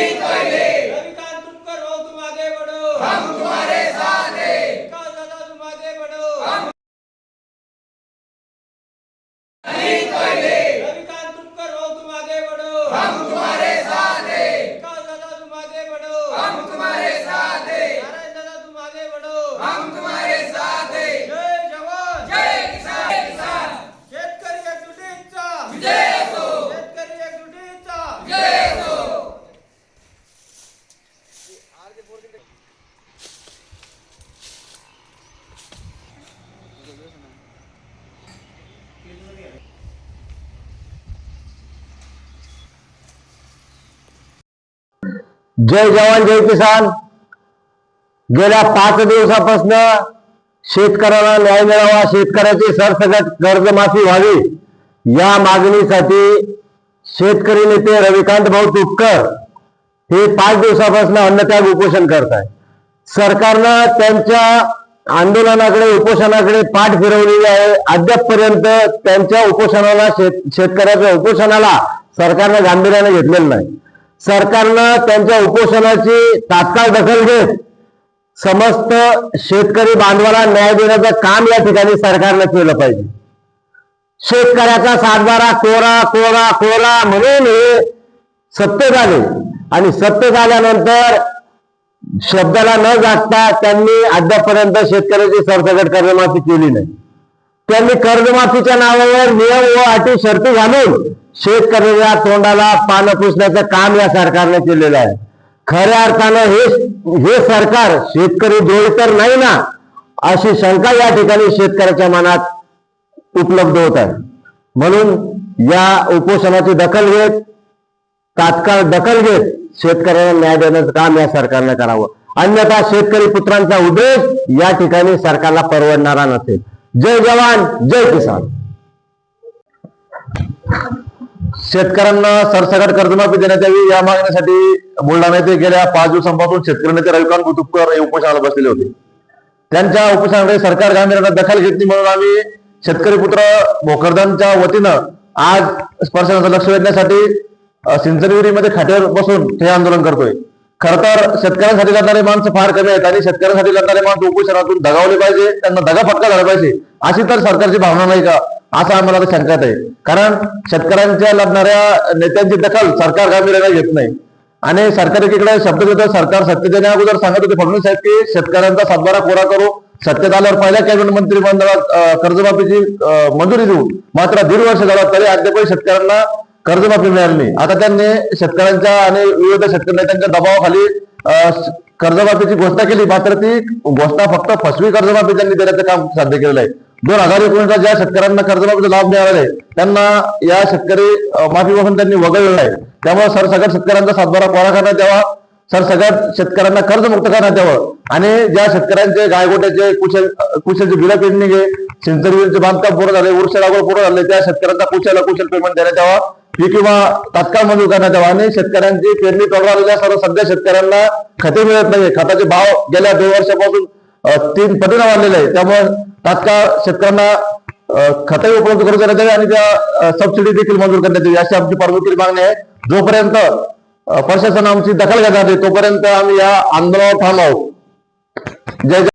रविकांत तुपकर हो, तुम आगे बढ़ो, हम तुम्हारे साथ हैं। विकास दादा तुम आगे बढ़ो, हम रविकांत तुपकर हो, तुम आगे बढ़ो, हम तुम्हारे साथ हैं। विकास दादा तुम आगे बढ़ो, हम तुम्हारे साथ हैं। नारायण दादा तुम आगे बढ़ो, हम तुम्हारे साथ हैं। जय जवान जय किसान। शेतकरी एकजुटीचा विजय असो, शेतकरी एकजुटीचा विजय असो। जय जवान जय किसान। गेल्या 5 दिवसापासून शेतकऱ्याला न्याय मिळावा, शेतकऱ्याची सरसकट कर्जमाफी व्हावी या मागणीसाठी शेतकरी नेते रविकांत भाऊ तुपकर हे 5 दिवसापासून अन्नत्याग उपोषण करत आहे। सरकारनं त्यांच्या आंदोलनाकडे उपोषणाकडे पाठ फिरवलेली आहे। अद्यापपर्यंत त्यांच्या उपोषणाला शेतकऱ्याच्या उपोषणाला सरकारनं गांभीर्याने घेतलेलं नाही। सरकारनं त्यांच्या उपोषणाची तात्काळ दखल घेत समस्त शेतकरी बांधवाला न्याय देण्याचं काम या ठिकाणी सरकारनं केलं पाहिजे। शेतकऱ्याचा सातबारा कोरा कोरा कोरा म्हणून हे सत्तेत आले आणि सत्तेत आल्यानंतर शब्दाला न जागता त्यांनी अद्यापपर्यंत शेतकऱ्याची सरसकट कर्जमाफी केली नाही। त्यांनी कर्जमाफीच्या नावावर नियम व अटी शर्ती घालून शेतकऱ्याच्या तोंडाला पानं पुसण्याचं काम या सरकारने केलेलं आहे। खऱ्या अर्थानं हे सरकार शेतकरी द्रोही तर नाही ना, अशी शंका या ठिकाणी शेतकऱ्याच्या मनात उपलब्ध होत आहे। म्हणून या उपोषणाची दखल घेत तात्काळ दखल घेत शेतकऱ्यांना न्याय देण्याचं काम या सरकारने करावं, अन्यथा शेतकरी पुत्रांचा उद्देश या ठिकाणी सरकारला परवडणारा नसेल। जय जवान जय किसान। शेतकऱ्यांना सरसकट कर्जमाफी देण्यात यावी या मागणीसाठी बुलढाणा येथे गेल्या 5 दिवसांपासून शेतकरी नेते रविकांत तुपकर हे उपोषणाला बसलेले होते। त्यांच्या उपोषणाकडे सरकार गांभीर्याने दखल घेतली म्हणून आम्ही शेतकरी पुत्र भोकरदनच्या वतीनं आज प्रशासनाचं लक्ष वेधण्यासाठी सिंचनविहिरीमध्ये खाटेवर बसून हे आंदोलन करतोय। खरं तर शेतकऱ्यांसाठी लढणारे माणसं फार कमी आहेत आणि शेतकऱ्यांसाठी लढणारे माणसं उपोषणातून दगावले पाहिजे, त्यांना दगाफटका झाला पाहिजे अशी तर सरकारची भावना नाही का, असं आम्हाला शंकात आहे। कारण शेतकऱ्यांच्या लढणाऱ्या नेत्यांची दखल सरकार गांभीर्याने घेत नाही आणि सरकार एकीकडे शब्द देतं। सरकार सत्तेत येण्या अगोदर सांगत होते फडणवीस साहेब की शेतकऱ्यांचा सातबारा कोरा करू, सत्तेत आल्यावर पहिल्या कॅबिनेट मंत्रिमंडळात कर्जमाफीची मंजुरी देऊ, मात्र 1.5 वर्ष झालं तरी अद्यापही शेतकऱ्यांना कर्जमाफी मिळाली नाही। आता त्यांनी शेतकऱ्यांच्या आणि विविध शेतकरी नेत्यांच्या दबावाखाली कर्जमाफीची घोषणा केली, मात्र ती घोषणा फक्त फसवी कर्जमाफी त्यांनी देण्याचं काम साध्य केलेलं आहे। 2019ला ज्या शेतकऱ्यांना कर्जमाफीचा लाभ मिळाला आहे त्यांना या शेतकरी माफीपासून त्यांनी वगळलेलं आहे। त्यामुळे सरसकट शेतकऱ्यांचा सातबारा कोरा करण्यात यावा, सरसकट शेतकऱ्यांना कर्जमुक्त करण्यात यावं आणि ज्या शेतकऱ्यांचे गायगोट्याचे कुशलचे बिलं पेंडिंग आहे, सिंचनविहिरीचे बांधकाम पूर्ण झाले, वृक्ष लागवड पूर्ण झाले, त्या शेतकऱ्यांचा कुशल पेमेंट देण्यात यावा, पीक विमा तात्काळ मंजूर करण्यात यावा आणि शेतकऱ्यांची पेरणी प्रभावित सर्व सध्या शेतकऱ्यांना खते मिळत नाही। खताचे भाव गेल्या 2 वर्षापासून 3 पटीने वाढलेले आहे। त्यामुळे तात्काळ शेतकऱ्यांना खते उपलब्ध करून देण्यात यावी आणि त्या सबसिडी देखील मंजूर करण्यात यावी अशी आमची परमनंट मागणी आहे। जोपर्यंत प्रशासन आमची दखल घेणार नाही तोपर्यंत आम्ही या आंदोलनावर ठाम आहोत। जय